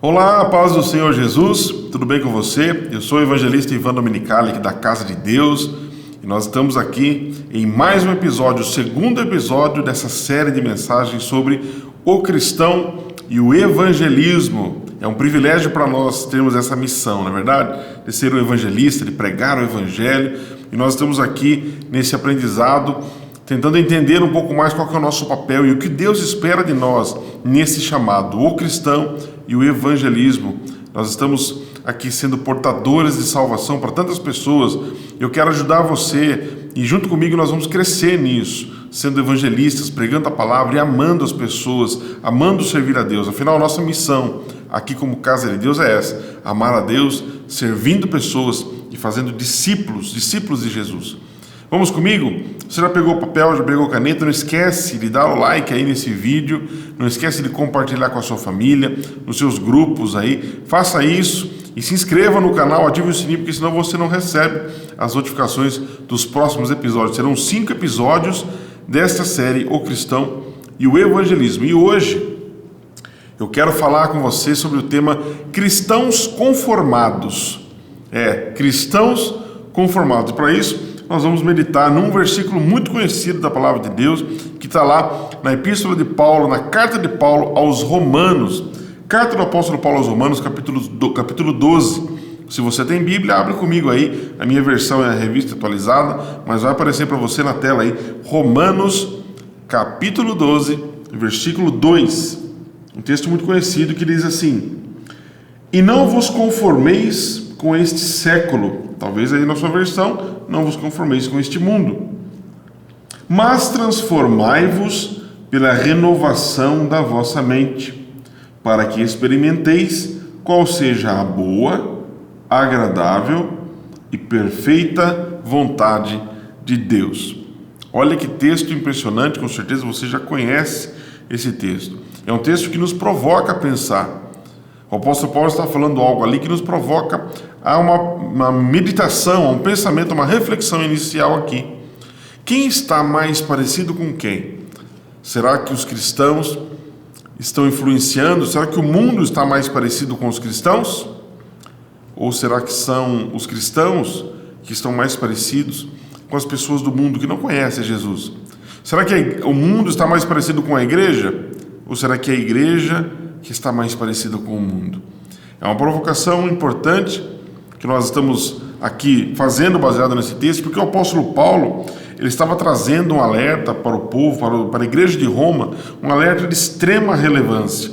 Olá, a paz do Senhor Jesus, tudo bem com você? Eu sou o evangelista Ivan Dominicali, aqui da Casa de Deus, e nós estamos aqui em mais um episódio, o segundo episódio dessa série de mensagens sobre o cristão e o evangelismo. É um privilégio para nós termos essa missão, não é verdade? De ser um evangelista, de pregar o evangelho, e nós estamos aqui nesse aprendizado, tentando entender um pouco mais qual que é o nosso papel e o que Deus espera de nós nesse chamado, o cristão e o evangelismo. Nós estamos aqui sendo portadores de salvação para tantas pessoas. Eu quero ajudar você e junto comigo nós vamos crescer nisso, sendo evangelistas, pregando a palavra e amando as pessoas, amando servir a Deus. Afinal, a nossa missão aqui como Casa de Deus é essa: amar a Deus, servindo pessoas e fazendo discípulos de Jesus. Vamos comigo? Você já pegou o papel, já pegou a caneta? Não esquece de dar o like aí nesse vídeo, não esquece de compartilhar com a sua família, nos seus grupos aí. Faça isso e se inscreva no canal, ative o sininho, porque senão você não recebe as notificações dos próximos episódios. Serão 5 episódios desta série O Cristão e o Evangelismo. E hoje eu quero falar com você sobre o tema cristãos conformados. Cristãos conformados. Para isso, nós vamos meditar num versículo muito conhecido da Palavra de Deus, que está lá na Epístola de Paulo, na Carta de Paulo aos Romanos. Carta do Apóstolo Paulo aos Romanos, capítulo 12. Se você tem Bíblia, abre comigo aí. A minha versão é a revista atualizada, mas vai aparecer para você na tela aí. Romanos, capítulo 12, versículo 2. Um texto muito conhecido que diz assim: E não vos conformeis com este século. Talvez aí na sua versão, não vos conformeis com este mundo, mas transformai-vos pela renovação da vossa mente, para que experimenteis qual seja a boa, agradável e perfeita vontade de Deus. Olha que texto impressionante, com certeza você já conhece esse texto. É um texto que nos provoca a pensar. O apóstolo Paulo está falando algo ali que nos provoca a uma meditação, a um pensamento, uma reflexão inicial aqui. Quem está mais parecido com quem? Será que os cristãos estão influenciando? Será que o mundo está mais parecido com os cristãos? Ou será que são os cristãos que estão mais parecidos com as pessoas do mundo que não conhecem Jesus? Será que o mundo está mais parecido com a igreja? Ou será que é a igreja que está mais parecida com o mundo? É uma provocação importante que nós estamos aqui fazendo baseado nesse texto, porque o apóstolo Paulo, ele estava trazendo um alerta para o povo, para a igreja de Roma, um alerta de extrema relevância.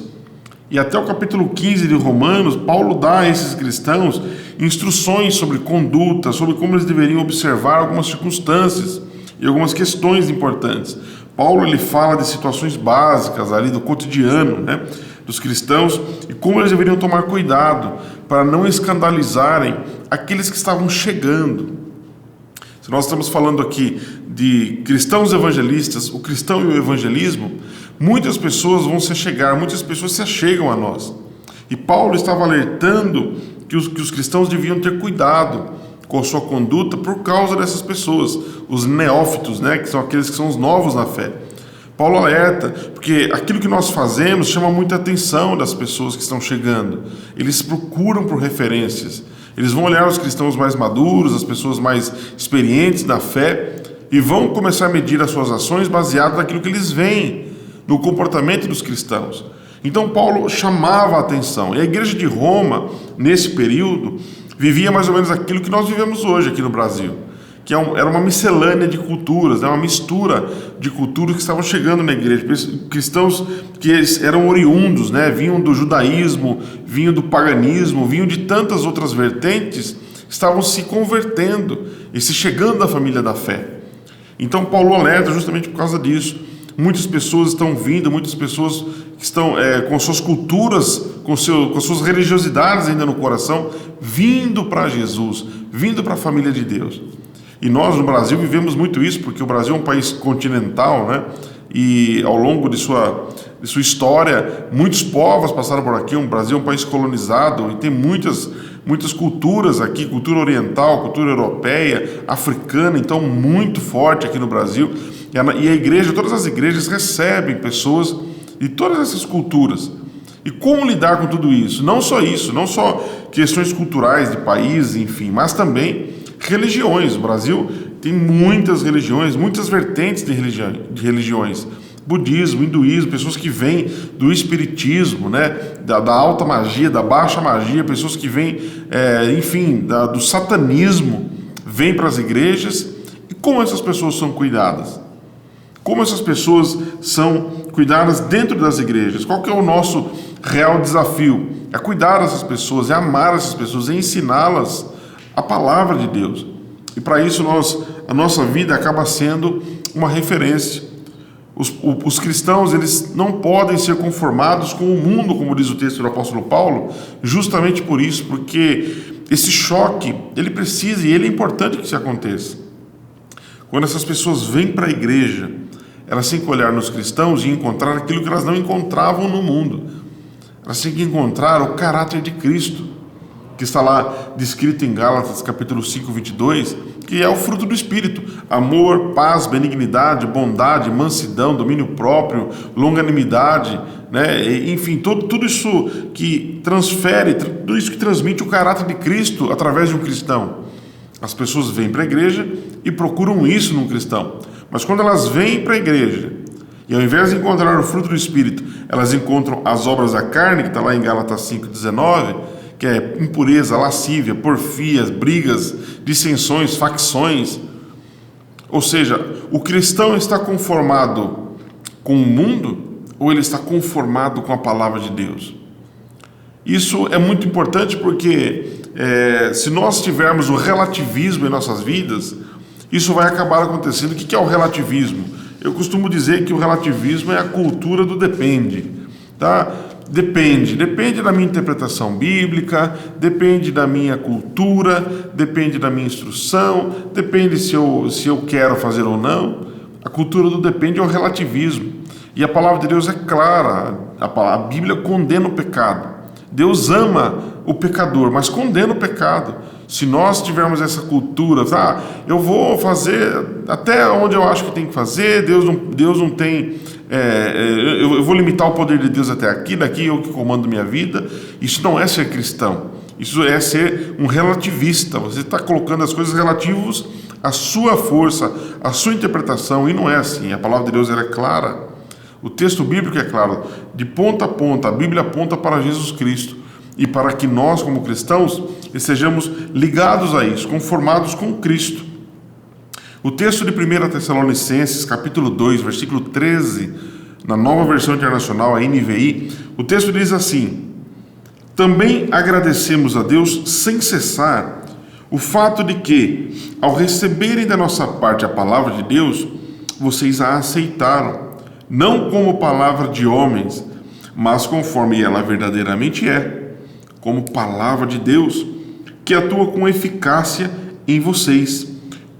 E até o capítulo 15 de Romanos, Paulo dá a esses cristãos instruções sobre conduta, sobre como eles deveriam observar algumas circunstâncias e algumas questões importantes. Paulo, ele fala de situações básicas ali do cotidiano, dos cristãos, e como eles deveriam tomar cuidado para não escandalizarem aqueles que estavam chegando. Se nós estamos falando aqui de cristãos evangelistas, o cristão e o evangelismo, muitas pessoas vão se chegar, muitas pessoas se achegam a nós. E Paulo estava alertando que os cristãos deviam ter cuidado com a sua conduta por causa dessas pessoas, os neófitos, que são aqueles que são os novos na fé. Paulo alerta, porque aquilo que nós fazemos chama muita atenção das pessoas que estão chegando. Eles procuram por referências. Eles vão olhar os cristãos mais maduros, as pessoas mais experientes na fé, e vão começar a medir as suas ações baseado naquilo que eles veem, no comportamento dos cristãos. Então Paulo chamava a atenção. E a igreja de Roma, nesse período, vivia mais ou menos aquilo que nós vivemos hoje aqui no Brasil, que era uma miscelânea de culturas, uma mistura de culturas que estavam chegando na igreja. Cristãos que eram oriundos, vinham do judaísmo, vinham do paganismo, vinham de tantas outras vertentes, estavam se convertendo e se chegando à família da fé. Então Paulo alerta justamente por causa disso. Muitas pessoas estão vindo, muitas pessoas que estão com suas culturas, com suas religiosidades ainda no coração, vindo para Jesus, vindo para a família de Deus. E nós no Brasil vivemos muito isso, porque o Brasil é um país continental, e ao longo de sua história, muitos povos passaram por aqui. O Brasil é um país colonizado e tem muitas culturas aqui, cultura oriental, cultura europeia, africana, então muito forte aqui no Brasil. E a igreja, todas as igrejas recebem pessoas de todas essas culturas. E como lidar com tudo isso? Não só questões culturais de país, enfim, mas também religiões. O Brasil tem muitas religiões, muitas vertentes de religiões. Budismo, hinduísmo, pessoas que vêm do espiritismo, né, da alta magia, da baixa magia, pessoas que vêm, do satanismo, vêm para as igrejas. E como essas pessoas são cuidadas? Como essas pessoas são cuidadas dentro das igrejas? Qual que é o nosso real desafio? É cuidar dessas pessoas, é amar essas pessoas, é ensiná-las a palavra de Deus. E para isso a nossa vida acaba sendo uma referência. Os cristãos, eles não podem ser conformados com o mundo, como diz o texto do apóstolo Paulo, justamente por isso, porque esse choque, ele precisa e ele é importante que isso aconteça. Quando essas pessoas vêm para a igreja, elas têm que olhar nos cristãos e encontrar aquilo que elas não encontravam no mundo. Elas têm que encontrar o caráter de Cristo, que está lá descrito em Gálatas capítulo 5, 22, que é o fruto do Espírito: amor, paz, benignidade, bondade, mansidão, domínio próprio, longanimidade, né? Enfim, tudo isso que transfere, tudo isso que transmite o caráter de Cristo através de um cristão. As pessoas vêm para a igreja e procuram isso num cristão. Mas quando elas vêm para a igreja e ao invés de encontrar o fruto do Espírito, elas encontram as obras da carne, que está lá em Gálatas 5,19, que é impureza, lascívia, porfias, brigas, dissensões, facções. Ou seja, o cristão está conformado com o mundo ou ele está conformado com a palavra de Deus? Isso é muito importante porque se nós tivermos o relativismo em nossas vidas, isso vai acabar acontecendo. O que é o relativismo? Eu costumo dizer que o relativismo é a cultura do depende, tá? Depende da minha interpretação bíblica, depende da minha cultura, depende da minha instrução, depende se eu quero fazer ou não. A cultura do depende é o relativismo. E a palavra de Deus é clara, a Bíblia condena o pecado. Deus ama o pecador, mas condena o pecado. Se nós tivermos essa cultura, eu vou fazer até onde eu acho que tem que fazer, Deus não tem, eu vou limitar o poder de Deus até aqui, daqui eu que comando minha vida. Isso não é ser cristão, isso é ser um relativista. Você está colocando as coisas relativas à sua força, à sua interpretação, e não é assim. A palavra de Deus ela é clara, o texto bíblico é claro, de ponta a ponta, a Bíblia aponta para Jesus Cristo. E para que nós, como cristãos, estejamos ligados a isso, conformados com Cristo. O texto de 1 Tessalonicenses, capítulo 2, versículo 13, na Nova Versão Internacional, a NVI, o texto diz assim: também agradecemos a Deus sem cessar o fato de que, ao receberem da nossa parte a palavra de Deus, vocês a aceitaram, não como palavra de homens, mas conforme ela verdadeiramente é, como palavra de Deus, que atua com eficácia em vocês,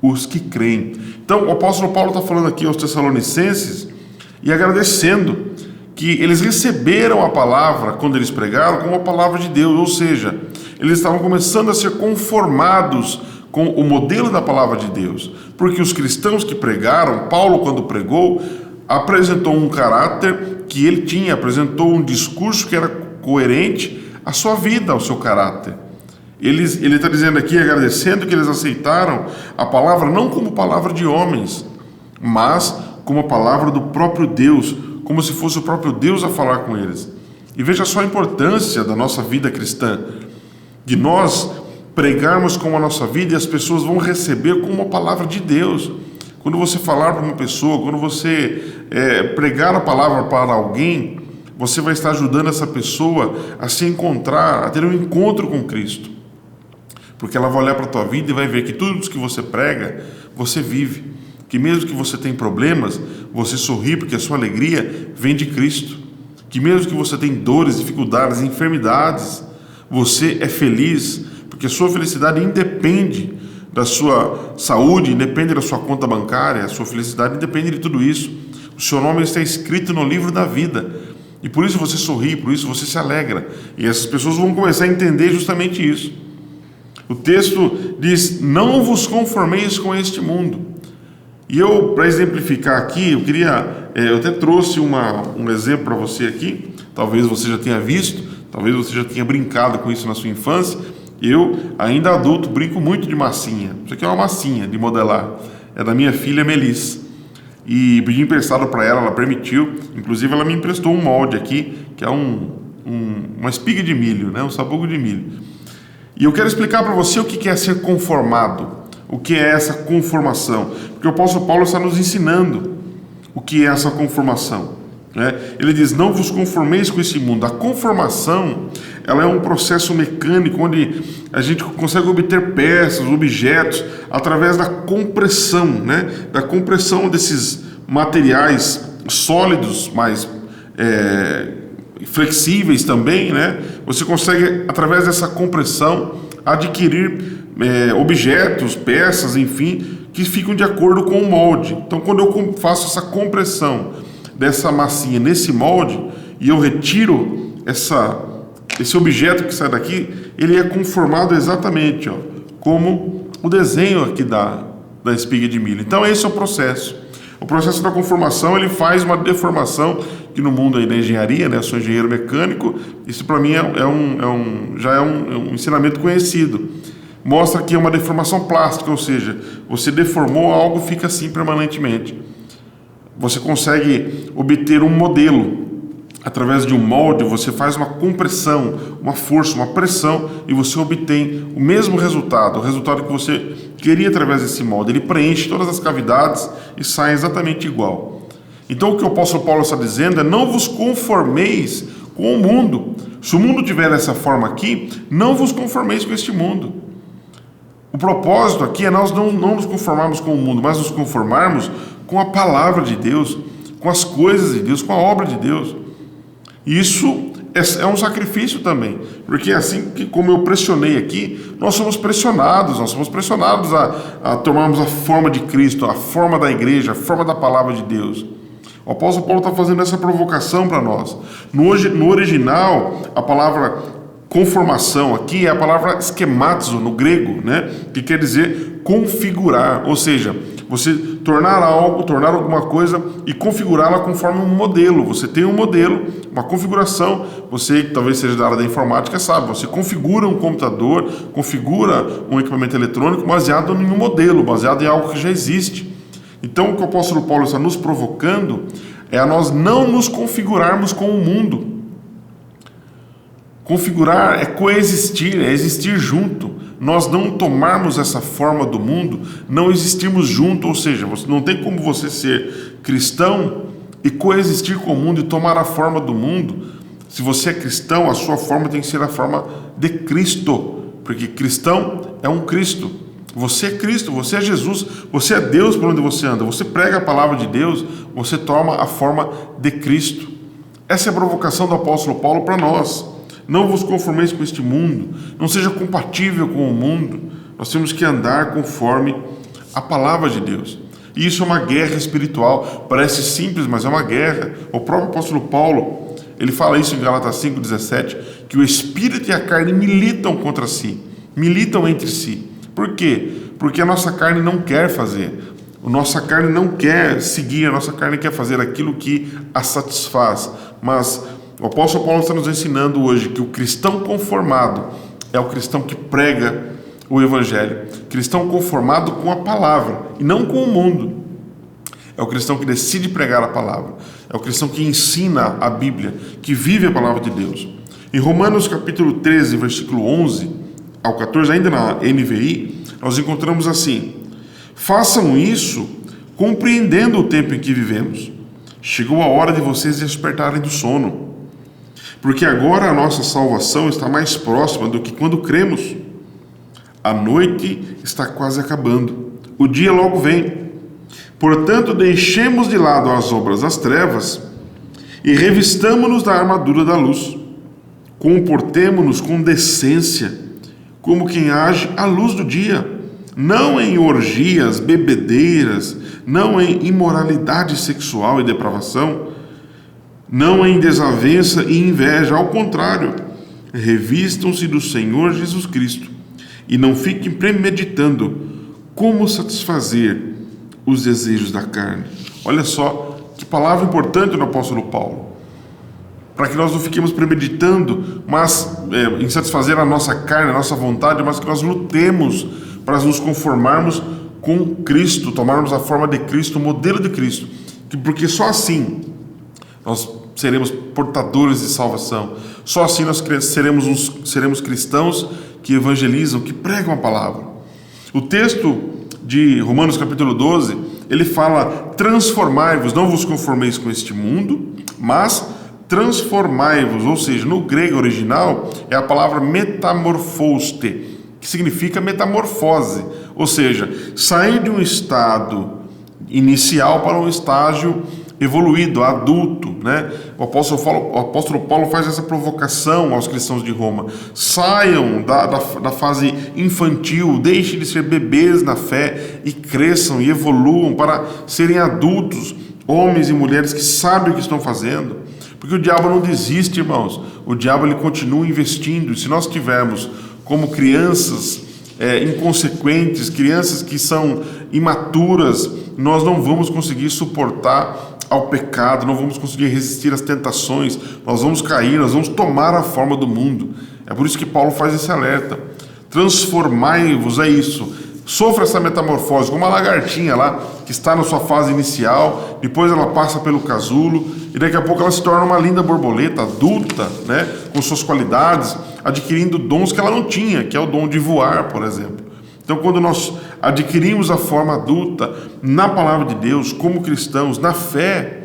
os que creem. Então, o apóstolo Paulo está falando aqui aos Tessalonicenses e agradecendo que eles receberam a palavra, quando eles pregaram, como a palavra de Deus, ou seja, eles estavam começando a ser conformados com o modelo da palavra de Deus, porque os cristãos que pregaram, Paulo quando pregou, apresentou um caráter que ele tinha, apresentou um discurso que era coerente à sua vida, ao seu caráter. Ele está dizendo aqui, agradecendo que eles aceitaram a palavra não como palavra de homens, mas como a palavra do próprio Deus, como se fosse o próprio Deus a falar com eles. E veja só a importância da nossa vida cristã, de nós pregarmos com a nossa vida e as pessoas vão receber como uma palavra de Deus. Quando você falar para uma pessoa, quando você pregar a palavra para alguém, você vai estar ajudando essa pessoa a se encontrar, a ter um encontro com Cristo. Porque ela vai olhar para a tua vida e vai ver que tudo isso que você prega, você vive. Que mesmo que você tenha problemas, você sorri porque a sua alegria vem de Cristo. Que mesmo que você tenha dores, dificuldades, enfermidades, você é feliz, porque a sua felicidade independe da sua saúde, independe da sua conta bancária, a sua felicidade independe de tudo isso. O seu nome está escrito no livro da vida. E por isso você sorri, por isso você se alegra. E essas pessoas vão começar a entender justamente isso. O texto diz: não vos conformeis com este mundo. E eu, para exemplificar aqui, eu até trouxe um exemplo para você aqui. talvez você já tenha visto, talvez você já tenha brincado com isso na sua infância. Eu, ainda adulto, brinco muito de massinha. Isso aqui é uma massinha de modelar. É da minha filha Melis. E pedi emprestado para ela permitiu. Inclusive, ela me emprestou um molde aqui, que é uma espiga de milho, né? Um sabugo de milho. E eu quero explicar para você o que é ser conformado, o que é essa conformação. Porque o apóstolo Paulo está nos ensinando o que é essa conformação, né? Ele diz, não vos conformeis com esse mundo. A conformação, ela é um processo mecânico onde a gente consegue obter peças, objetos, através da compressão, né? Da compressão desses materiais sólidos, mais flexíveis também, né? Você consegue, através dessa compressão, adquirir objetos, peças, enfim, que ficam de acordo com o molde. Então, quando eu faço essa compressão dessa massinha nesse molde e eu retiro esse objeto que sai daqui, ele é conformado exatamente, ó, como o desenho aqui da espiga de milho. Então, esse é o processo. O processo da conformação, ele faz uma deformação, que no mundo aí da engenharia, né, eu sou engenheiro mecânico, isso para mim já é um ensinamento conhecido. Mostra que é uma deformação plástica, ou seja, você deformou algo, fica assim permanentemente. Você consegue obter um modelo. Através de um molde, você faz uma compressão, uma força, uma pressão, e você obtém o mesmo resultado, o resultado que você queria através desse molde. Ele preenche todas as cavidades e sai exatamente igual. Então o que o apóstolo Paulo está dizendo é, não vos conformeis com o mundo. Se o mundo tiver dessa forma aqui, não vos conformeis com este mundo. O propósito aqui é nós não nos conformarmos com o mundo, mas nos conformarmos com a palavra de Deus, com as coisas de Deus, com a obra de Deus. E isso é um sacrifício também, porque assim que como eu pressionei aqui, nós somos pressionados a tomarmos a forma de Cristo, a forma da igreja, a forma da palavra de Deus. O apóstolo Paulo está fazendo essa provocação para nós. No original, a palavra conformação aqui é a palavra schematizo no grego, né? Que quer dizer configurar, ou seja, você tornar alguma coisa e configurá-la conforme um modelo. Você tem um modelo, uma configuração, você que talvez seja da área da informática sabe, você configura um computador, configura um equipamento eletrônico baseado em um modelo, baseado em algo que já existe. Então o que o apóstolo Paulo está nos provocando é a nós não nos configurarmos com o mundo. Configurar é coexistir, é existir junto. Nós não tomarmos essa forma do mundo, não existirmos junto, ou seja, não tem como você ser cristão e coexistir com o mundo e tomar a forma do mundo. Se você é cristão, a sua forma tem que ser a forma de Cristo, porque cristão é um Cristo. Você é Cristo, você é Jesus, você é Deus por onde você anda, você prega a palavra de Deus, você toma a forma de Cristo. Essa é a provocação do apóstolo Paulo para nós. Não vos conformeis com este mundo, não seja compatível com o mundo. Nós temos que andar conforme a palavra de Deus. E isso é uma guerra espiritual. Parece simples, mas é uma guerra. O próprio apóstolo Paulo, ele fala isso em Gálatas 5,17, que o espírito e a carne militam contra si, militam entre si. Por quê? Porque a nossa carne não quer fazer. A nossa carne não quer seguir, a nossa carne quer fazer aquilo que a satisfaz. Mas o apóstolo Paulo está nos ensinando hoje que o cristão conformado é o cristão que prega o evangelho. Cristão conformado com a palavra e não com o mundo. É o cristão que decide pregar a palavra. É o cristão que ensina a Bíblia, que vive a palavra de Deus. Em Romanos capítulo 13, versículo 11 ao 14, ainda na NVI, nós encontramos assim: façam isso compreendendo o tempo em que vivemos. Chegou a hora de vocês despertarem do sono, porque agora a nossa salvação está mais próxima do que quando cremos. A noite está quase acabando, o dia logo vem. Portanto, deixemos de lado as obras das trevas e revistamo-nos da armadura da luz. Comportemo-nos com decência, como quem age à luz do dia, não em orgias, bebedeiras, não em imoralidade sexual e depravação, não em desavença e inveja, ao contrário, revistam-se do Senhor Jesus Cristo e não fiquem premeditando como satisfazer os desejos da carne. Olha só que palavra importante do apóstolo Paulo. para que nós não fiquemos premeditando, mas em satisfazer a nossa carne, a nossa vontade, mas que nós lutemos para nos conformarmos com Cristo, tomarmos a forma de Cristo, o modelo de Cristo, porque só assim nós seremos portadores de salvação, só assim nós seremos cristãos que evangelizam, que pregam a palavra. O texto de Romanos capítulo 12, ele fala: transformai-vos, não vos conformeis com este mundo, mas transformai-vos, ou seja, no grego original é a palavra metamorfoste, que significa metamorfose, ou seja, sair de um estado inicial para um estágio evoluído, adulto, né? O apóstolo Paulo faz essa provocação aos cristãos de Roma: saiam da fase infantil, deixem de ser bebês na fé e cresçam e evoluam para serem adultos, homens e mulheres que sabem o que estão fazendo. Porque o diabo não desiste, irmãos. O diabo ele continua investindo. E se nós tivermos como crianças inconsequentes, crianças que são imaturas, nós não vamos conseguir suportar ao pecado, não vamos conseguir resistir às tentações, nós vamos cair, nós vamos tomar a forma do mundo. É por isso que Paulo faz esse alerta: transformai-vos, é isso. Sofra essa metamorfose, como uma lagartinha lá, que está na sua fase inicial, depois ela passa pelo casulo, e daqui a pouco ela se torna uma linda borboleta, adulta, né, com suas qualidades, adquirindo dons que ela não tinha, que é o dom de voar, por exemplo. Então, quando nós adquirimos a forma adulta na palavra de Deus, como cristãos, na fé,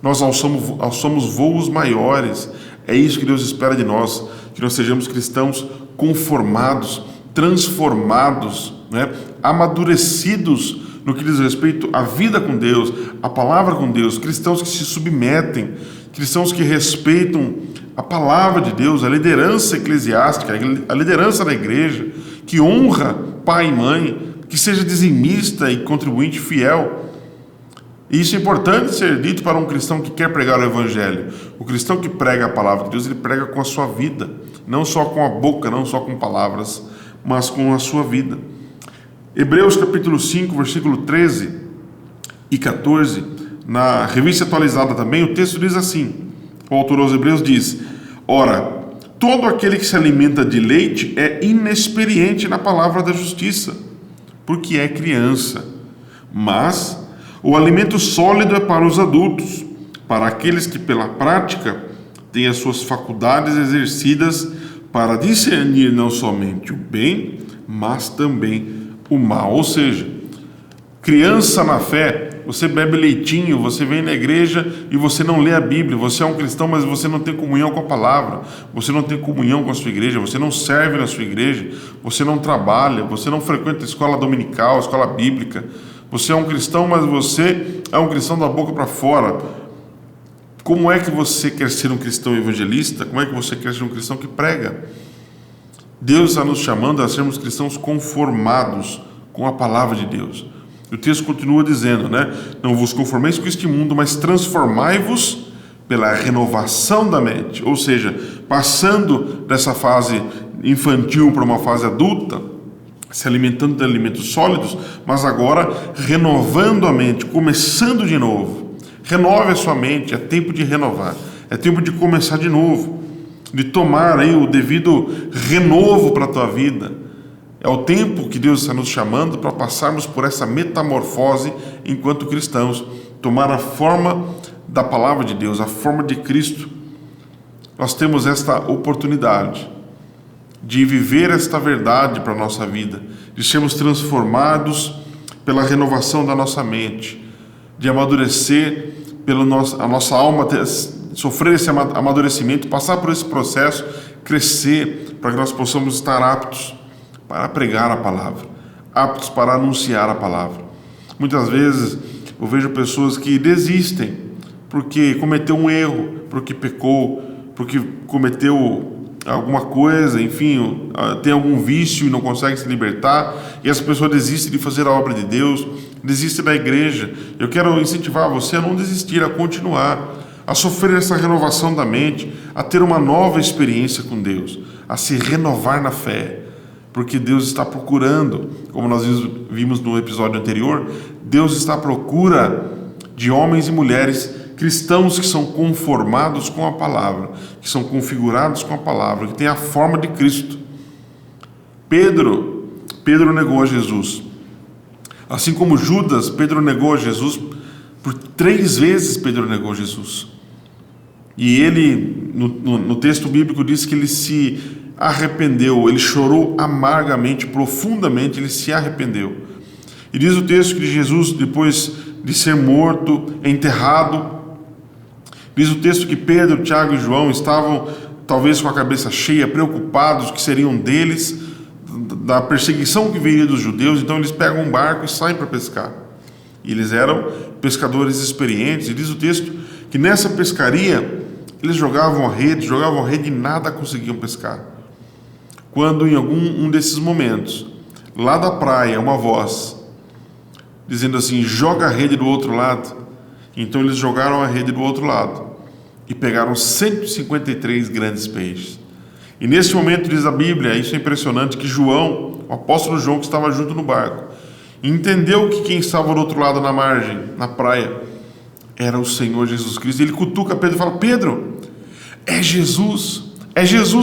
nós alçamos voos maiores. É isso que Deus espera de nós, que nós sejamos cristãos conformados, transformados, né? Amadurecidos no que diz respeito à vida com Deus, à palavra com Deus, cristãos que se submetem, cristãos que respeitam a palavra de Deus, a liderança eclesiástica, a liderança da igreja, que honra pai e mãe, que seja dizimista e contribuinte fiel. E isso é importante ser dito para um cristão que quer pregar o evangelho. O cristão que prega a palavra de Deus, ele prega com a sua vida, não só com a boca, não só com palavras, mas com a sua vida. Hebreus capítulo 5, versículo 13 e 14, na revista atualizada também, o texto diz assim: o autor aos Hebreus diz: ora, todo aquele que se alimenta de leite é inexperiente na palavra da justiça, porque é criança. Mas o alimento sólido é para os adultos, para aqueles que pela prática têm as suas faculdades exercidas para discernir não somente o bem, mas também o mal. Ou seja, criança na fé, você bebe leitinho, você vem na igreja e você não lê a Bíblia, você é um cristão, mas você não tem comunhão com a palavra, você não tem comunhão com a sua igreja, você não serve na sua igreja, você não trabalha, você não frequenta a escola dominical, a escola bíblica, você é um cristão, mas você é um cristão da boca para fora. Como é que você quer ser um cristão evangelista? Como é que você quer ser um cristão que prega? Deus está nos chamando a sermos cristãos conformados com a palavra de Deus. O texto continua dizendo, né? Não vos conformeis com este mundo, mas transformai-vos pela renovação da mente. Ou seja, passando dessa fase infantil para uma fase adulta, se alimentando de alimentos sólidos, mas agora renovando a mente, começando de novo. Renove a sua mente, é tempo de renovar, é tempo de começar de novo, de tomar aí o devido renovo para a tua vida. É o tempo que Deus está nos chamando para passarmos por essa metamorfose enquanto cristãos, tomar a forma da palavra de Deus, a forma de Cristo. Nós temos esta oportunidade de viver esta verdade para a nossa vida, de sermos transformados pela renovação da nossa mente, de amadurecer a nossa alma, sofrer esse amadurecimento, passar por esse processo, crescer, para que nós possamos estar aptos para pregar a palavra, aptos para anunciar a palavra. Muitas vezes eu vejo pessoas que desistem porque cometeu um erro, porque pecou, porque cometeu alguma coisa, enfim, tem algum vício e não consegue se libertar, e essa pessoa desiste de fazer a obra de Deus, desiste da igreja. Eu quero incentivar você a não desistir, a continuar, a sofrer essa renovação da mente, a ter uma nova experiência com Deus, a se renovar na fé, porque Deus está procurando, como nós vimos no episódio anterior, Deus está à procura de homens e mulheres cristãos que são conformados com a palavra, que são configurados com a palavra, que têm a forma de Cristo. Pedro negou a Jesus. Assim como Judas, Pedro negou a Jesus. Por 3 vezes Pedro negou Jesus. E ele, no texto bíblico, diz que ele se arrependeu, ele chorou amargamente, profundamente, ele se arrependeu. E diz o texto que Jesus, depois de ser morto, enterrado, diz o texto que Pedro, Tiago e João estavam talvez com a cabeça cheia, preocupados que seriam deles, da perseguição que viria dos judeus. Então eles pegam um barco e saem para pescar. E eles eram pescadores experientes. E diz o texto que nessa pescaria eles jogavam a rede e nada conseguiam pescar. Quando em um desses momentos, lá da praia, uma voz dizendo assim: joga a rede do outro lado. Então eles jogaram a rede do outro lado e pegaram 153 grandes peixes. E nesse momento, diz a Bíblia, isso é impressionante, que João, o apóstolo João, que estava junto no barco, entendeu que quem estava do outro lado na margem, na praia, era o Senhor Jesus Cristo. Ele cutuca Pedro e fala: Pedro, é Jesus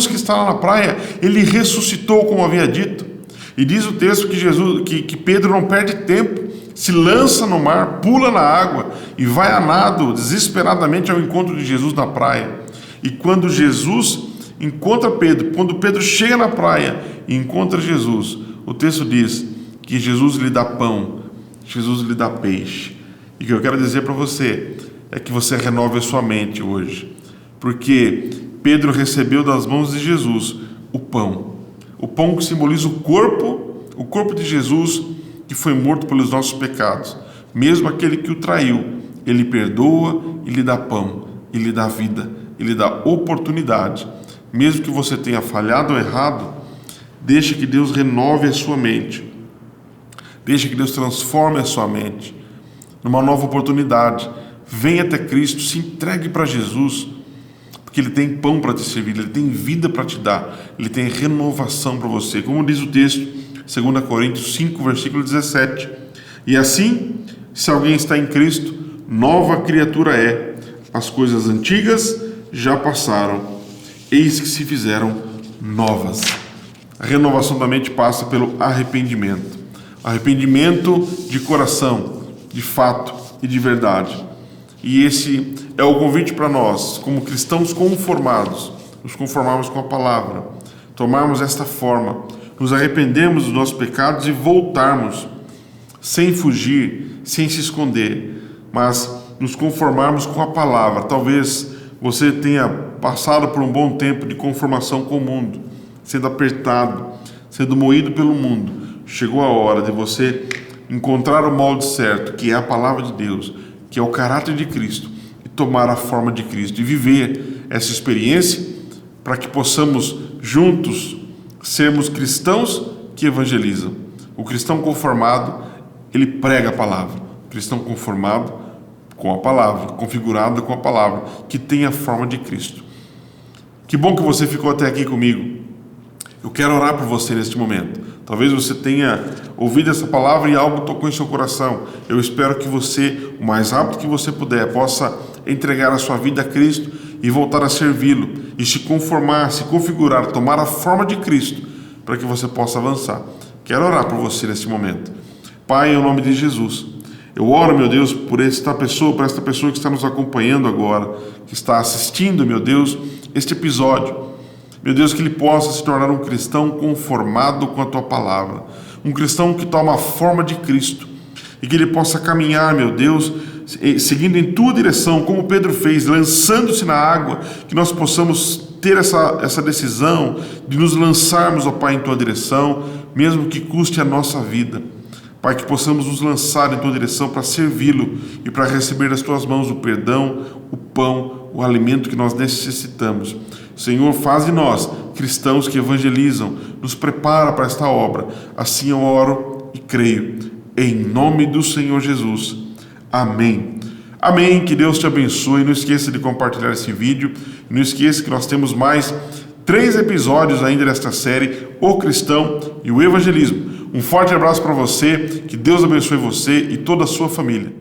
que está lá na praia, ele ressuscitou como havia dito. E diz o texto que Pedro não perde tempo, se lança no mar, pula na água e vai a nado desesperadamente ao encontro de Jesus na praia. E quando Jesus encontra Pedro, quando Pedro chega na praia e encontra Jesus, o texto diz que Jesus lhe dá pão, Jesus lhe dá peixe. E o que eu quero dizer para você é que você renove a sua mente hoje, porque Pedro recebeu das mãos de Jesus o pão que simboliza o corpo de Jesus, que foi morto pelos nossos pecados. Mesmo aquele que o traiu, ele perdoa e lhe dá pão, e lhe dá vida, e lhe dá oportunidade. Mesmo que você tenha falhado ou errado, deixe que Deus renove a sua mente, deixe que Deus transforme a sua mente numa nova oportunidade. Venha até Cristo, se entregue para Jesus, porque Ele tem pão para te servir, Ele tem vida para te dar, Ele tem renovação para você. Como diz o texto, 2 Coríntios 5, versículo 17. E assim, se alguém está em Cristo, nova criatura é. As coisas antigas já passaram, eis que se fizeram novas. A renovação da mente passa pelo arrependimento. Arrependimento de coração, de fato e de verdade. E esse é o convite para nós, como cristãos conformados, nos conformarmos com a palavra, tomarmos esta forma, nos arrependermos dos nossos pecados e voltarmos, sem fugir, sem se esconder, mas nos conformarmos com a palavra. Talvez você tenha passado por um bom tempo de conformação com o mundo, sendo apertado, sendo moído pelo mundo. Chegou a hora de você encontrar o molde certo, que é a palavra de Deus, que é o caráter de Cristo, e tomar a forma de Cristo, e viver essa experiência para que possamos juntos sermos cristãos que evangelizam. O cristão conformado, ele prega a palavra. O cristão conformado com a palavra, configurado com a palavra, que tem a forma de Cristo. Que bom que você ficou até aqui comigo. Eu quero orar por você neste momento. Talvez você tenha ouvido essa palavra e algo tocou em seu coração. Eu espero que você, o mais rápido que você puder, possa entregar a sua vida a Cristo e voltar a servi-lo, e se conformar, se configurar, tomar a forma de Cristo, para que você possa avançar. Quero orar por você nesse momento. Pai, em nome de Jesus, eu oro, meu Deus, por esta pessoa que está nos acompanhando agora, que está assistindo, meu Deus, este episódio. Meu Deus, que ele possa se tornar um cristão conformado com a Tua palavra, um cristão que toma a forma de Cristo, e que ele possa caminhar, meu Deus, seguindo em Tua direção, como Pedro fez, lançando-se na água, que nós possamos ter essa decisão de nos lançarmos, ó Pai, em Tua direção, mesmo que custe a nossa vida. Pai, que possamos nos lançar em Tua direção para servi-lo e para receber das Tuas mãos o perdão, o pão, o alimento que nós necessitamos. Senhor, faz de nós cristãos que evangelizam, nos prepara para esta obra. Assim eu oro e creio, em nome do Senhor Jesus. Amém. Amém. Que Deus te abençoe. Não esqueça de compartilhar esse vídeo. Não esqueça que nós temos mais 3 episódios ainda desta série, O Cristão e o Evangelismo. Um forte abraço para você. Que Deus abençoe você e toda a sua família.